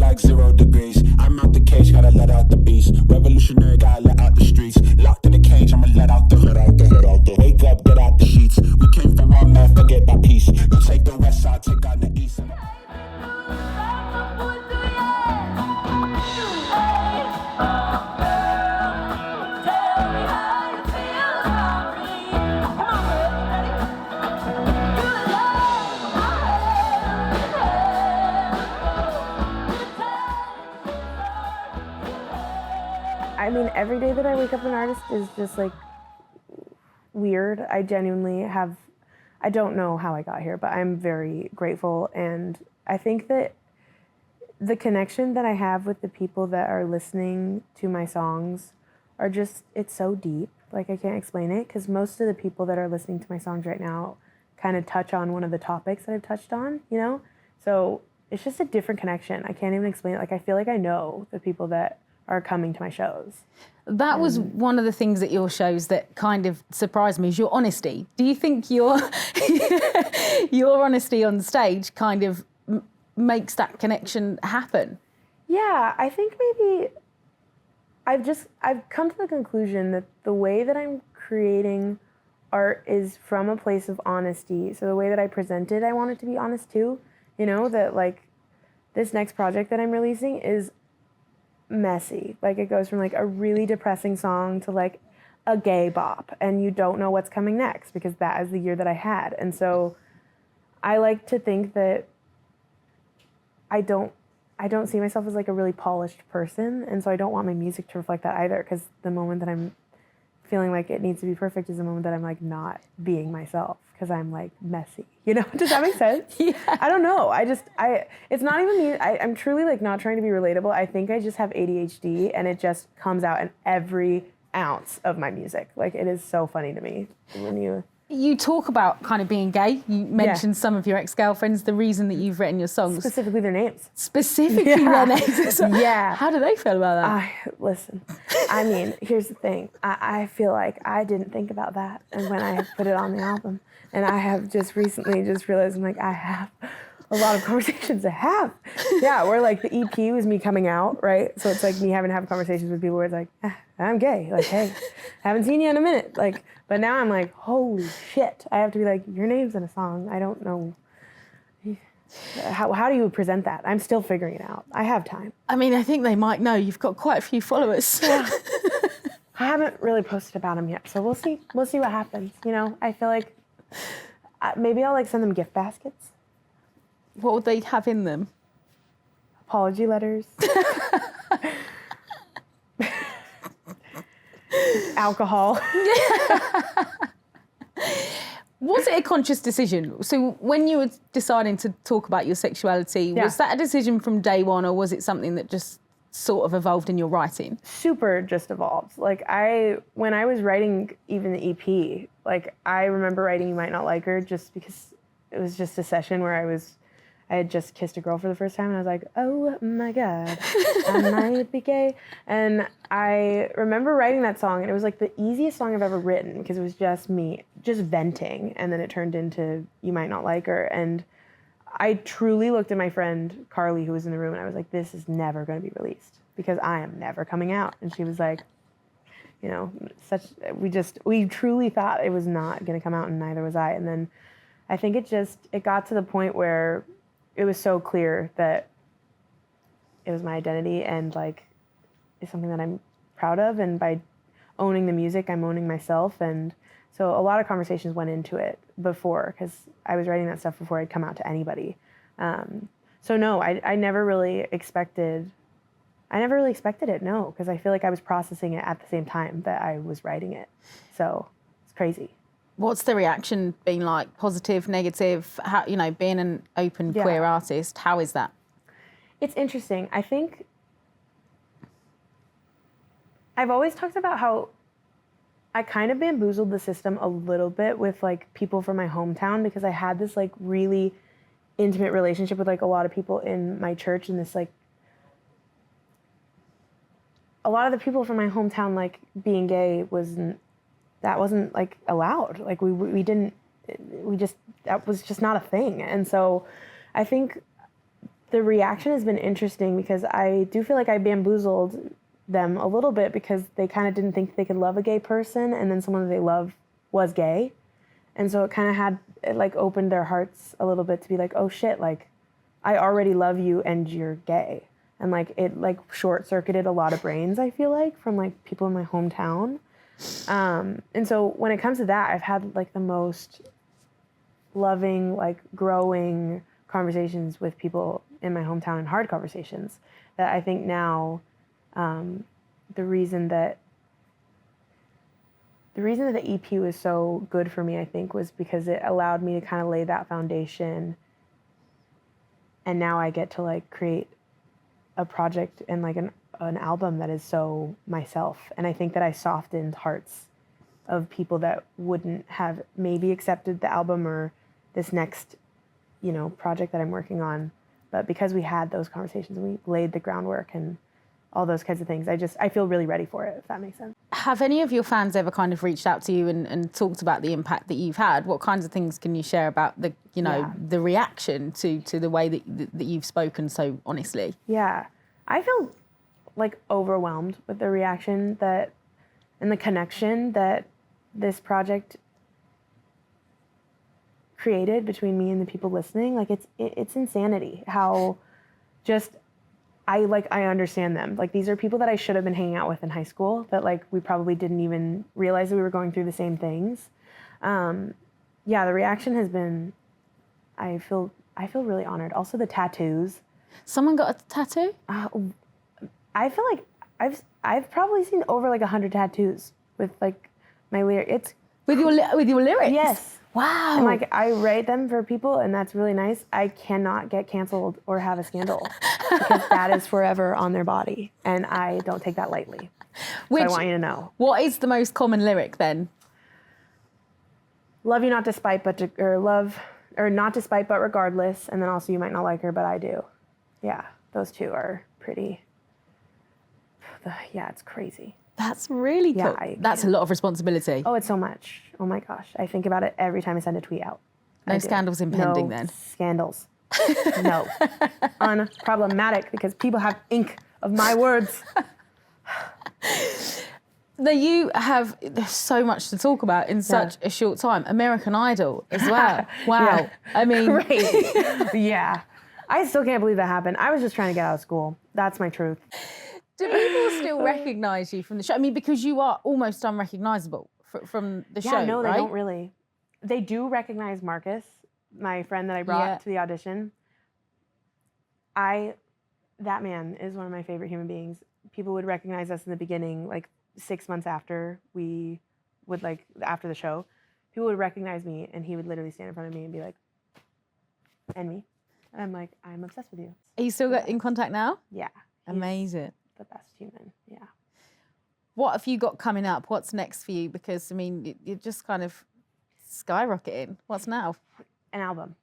like 0 degrees. I'm out the cage, gotta let out the beast. Revolutionary, gotta let out the streets. Locked in the cage, I'ma let out the. Wake up, get out the sheets. We came from one man, forget that peace. You take the west side, take on the east. I mean, every day that I wake up an artist is just like weird. I genuinely have, I don't know how I got here, but I'm very grateful. And I think that the connection that I have with the people that are listening to my songs are just, it's so deep. Like, I can't explain it, because most of the people that are listening to my songs right now kind of touch on one of the topics that I've touched on, you know? So it's just a different connection. I can't even explain it. Like, I feel like I know the people that are coming to my shows. That was one of the things at your shows that kind of surprised me, is your honesty. Do you think your your honesty on stage kind of makes that connection happen? Yeah, I think maybe I've come to the conclusion that the way that I'm creating art is from a place of honesty. So the way that I present it, I want it to be honest too. You know, that like this next project that I'm releasing is messy. Like, it goes from like a really depressing song to like a gay bop, and you don't know what's coming next, because that is the year that I had. And so I like to think that I don't see myself as like a really polished person, and so I don't want my music to reflect that either, because the moment that I'm feeling like it needs to be perfect is the moment that I'm like not being myself, because I'm like messy, you know? Does that make sense? Yeah. I don't know. It's not even me. I'm truly like not trying to be relatable. I think I just have ADHD, and it just comes out in every ounce of my music. Like, it is so funny to me when You talk about kind of being gay. You mentioned some of your ex-girlfriends, the reason that you've written your songs. specifically their names. Specifically their names. Yeah. How do they feel about that? Listen, I mean, here's the thing. I feel like I didn't think about that, and when I put it on the album, and I have just recently just realized, I'm like, I have a lot of conversations I have. Yeah, where like the EP was me coming out, right? So it's like me having to have conversations with people where it's like, I'm gay. Like, hey, haven't seen you in a minute. Like, but now I'm like, holy shit. I have to be like, your name's in a song. I don't know. How do you present that? I'm still figuring it out. I have time. I mean, I think they might know. You've got quite a few followers. Yeah. I haven't really posted about them yet, so we'll see. We'll see what happens. You know, I feel like maybe I'll like send them gift baskets. What would they have in them? Apology letters. Alcohol. Was it a conscious decision? So when you were deciding to talk about your sexuality, was that a decision from day one, or was it something that just sort of evolved in your writing? Super just evolved. Like, when I was writing even the EP, like, I remember writing You Might Not Like Her just because it was just a session where I had just kissed a girl for the first time, and I was like, oh my God, I might be gay. And I remember writing that song, and it was like the easiest song I've ever written, because it was just me, just venting, and then it turned into You Might Not Like Her. And I truly looked at my friend Carly, who was in the room, and I was like, this is never going to be released, because I am never coming out. And she was like, you know, we truly thought it was not going to come out, and neither was I. And then I think it got to the point where it was so clear that it was my identity, and like, it's something that I'm proud of. And by owning the music, I'm owning myself. And so a lot of conversations went into it before, because I was writing that stuff before I'd come out to anybody. So no, I never really expected it, no, because I feel like I was processing it at the same time that I was writing it. So it's crazy. What's the reaction been like? Positive, negative? How, you know, being an open queer artist, how is that? It's interesting. I think I've always talked about how I kind of bamboozled the system a little bit with like people from my hometown, because I had this like really intimate relationship with like a lot of people in my church, and this like a lot of the people from my hometown, like, being gay wasn't like allowed. Like, that was just not a thing. And so I think The reaction has been interesting because I do feel like I bamboozled them a little bit because they kind of didn't think they could love a gay person, and then someone that they love was gay. And so it kind of it like opened their hearts a little bit to be like, oh shit, like I already love you and you're gay. And like it like short circuited a lot of brains, I feel like, from like people in my hometown. And so when it comes to that, I've had like the most loving, like growing conversations with people in my hometown, and hard conversations that I think now the reason that the EP was so good for me, I think, was because it allowed me to kind of lay that foundation, and now I get to like create a project and like an album that is so myself. And I think that I softened hearts of people that wouldn't have maybe accepted the album or this next, you know, project that I'm working on. But because we had those conversations and we laid the groundwork and all those kinds of things, I feel really ready for it, if that makes sense. Have any of your fans ever kind of reached out to you and talked about the impact that you've had? What kinds of things can you share about the, you know, the reaction to the way that you've spoken so honestly? Yeah, I feel like overwhelmed with the reaction that and the connection that this project created between me and the people listening. Like it's insanity how just I understand them. Like these are people that I should have been hanging out with in high school that like we probably didn't even realize that we were going through the same things. Yeah, the reaction has been, I feel really honored. Also the tattoos. Someone got a tattoo? I feel like I've probably seen over like 100 tattoos with like my lyrics. It's with your lyrics? Yes. Wow. And like I write them for people, and that's really nice. I cannot get canceled or have a scandal because that is forever on their body, and I don't take that lightly. So I want you to know. What is the most common lyric then? Love you not despite not despite but regardless, and then also you might not like her but I do. Yeah, those two are pretty. Yeah, it's crazy. That's really cool. Yeah, that's a lot of responsibility. Oh, it's so much. Oh my gosh. I think about it every time I send a tweet out. No scandals impending then? Scandals. No. Unproblematic because people have ink of my words. Now you have there's so much to talk about in such a short time. American Idol as well. Wow. Yeah. I mean... Crazy. Yeah. I still can't believe that happened. I was just trying to get out of school. That's my truth. Do people still recognise you from the show? I mean, because you are almost unrecognisable from the show, Yeah, no, right? they don't really. They do recognize Marcus, my friend that I brought to the audition. That man is one of my favorite human beings. People would recognize us in the beginning, like 6 months after after the show. People would recognize me, and he would literally stand in front of me and be like, and me. And I'm like, I'm obsessed with you. Are you still in contact now? Yeah. Amazing. The best human, yeah. What have you got coming up? What's next for you? Because, I mean, you're just kind of skyrocketing. What's now? An album.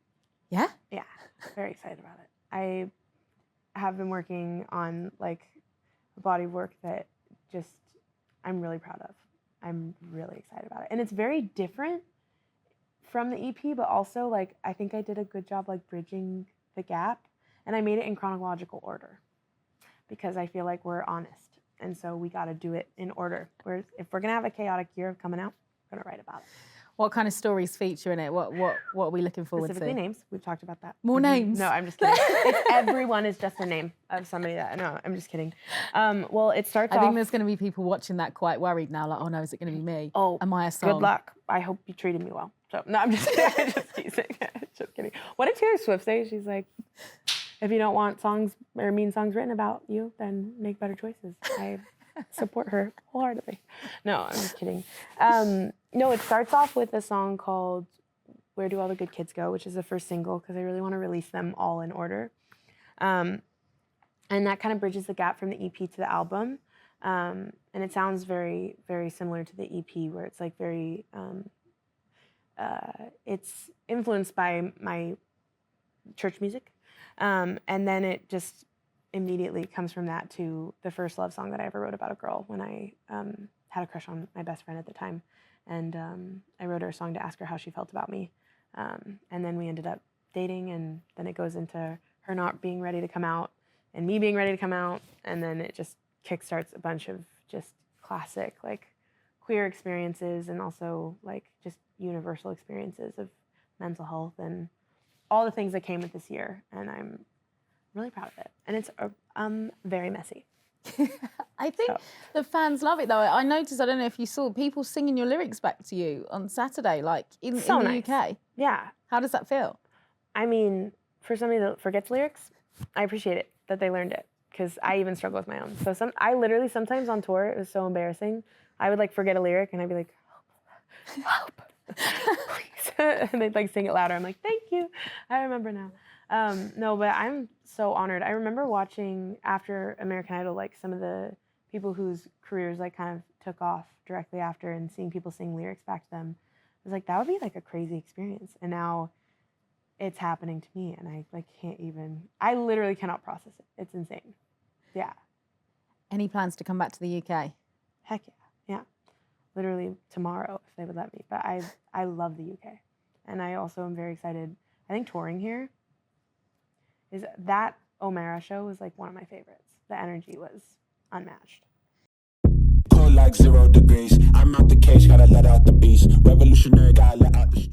Yeah? Yeah, very excited about it. I have been working on, like, a body of work that just I'm really proud of. I'm really excited about it. And it's very different from the EP, but also, like, I think I did a good job, like, bridging the gap. And I made it in chronological order because I feel like we're honest. And so we got to do it in order. If we're going to have a chaotic year coming out, we're going to write about it. What kind of stories feature in it? What are we looking forward to? Specifically names. We've talked about that. More names? No, I'm just kidding. Everyone is just a name of somebody that, no, I'm just kidding. Well, it starts off. I think there's going to be people watching that quite worried now, like, oh no, is it going to be me? Oh, am I a song? Good luck. I hope you treated me well. So, no, I'm just kidding. I'm just teasing. Just kidding. What did Taylor Swift say? She's like, if you don't want songs or mean songs written about you, then make better choices. I support her wholeheartedly. No, I'm just kidding. No, it starts off with a song called Where Do All the Good Kids Go, which is the first single because I really want to release them all in order. And that kind of bridges the gap from the EP to the album. And it sounds very, very similar to the EP where it's like very, it's influenced by my church music. And then it just immediately comes from that to the first love song that I ever wrote about a girl when I had a crush on my best friend at the time. And I wrote her a song to ask her how she felt about me. And then we ended up dating, and then it goes into her not being ready to come out and me being ready to come out, and then it just kickstarts a bunch of just classic like queer experiences and also like just universal experiences of mental health and all the things that came with this year, and I'm really proud of it. And it's very messy. I think the fans love it though. I noticed, I don't know if you saw, people singing your lyrics back to you on Saturday, like in the nice. UK. Yeah. How does that feel? I mean, for somebody that forgets lyrics, I appreciate it that they learned it, because I even struggle with my own. So I literally sometimes on tour, it was so embarrassing. I would like forget a lyric and I'd be like, help, please. And they'd like sing it louder. I'm like, thank you. I remember now. No, but I'm so honored. I remember watching after American Idol, like some of the people whose careers like kind of took off directly after, and seeing people sing lyrics back to them. I was like, that would be like a crazy experience. And now it's happening to me, and I like can't even, I literally cannot process it. It's insane. Yeah. Any plans to come back to the UK? Heck yeah. Yeah. Literally tomorrow if they would let me. But I love the UK. And I also am very excited. I think touring here is that O'Mara show was like one of my favorites. The energy was unmatched. Cold like 0 degrees. I'm out the cage, gotta let out the beast. Revolutionary, gotta let out the street.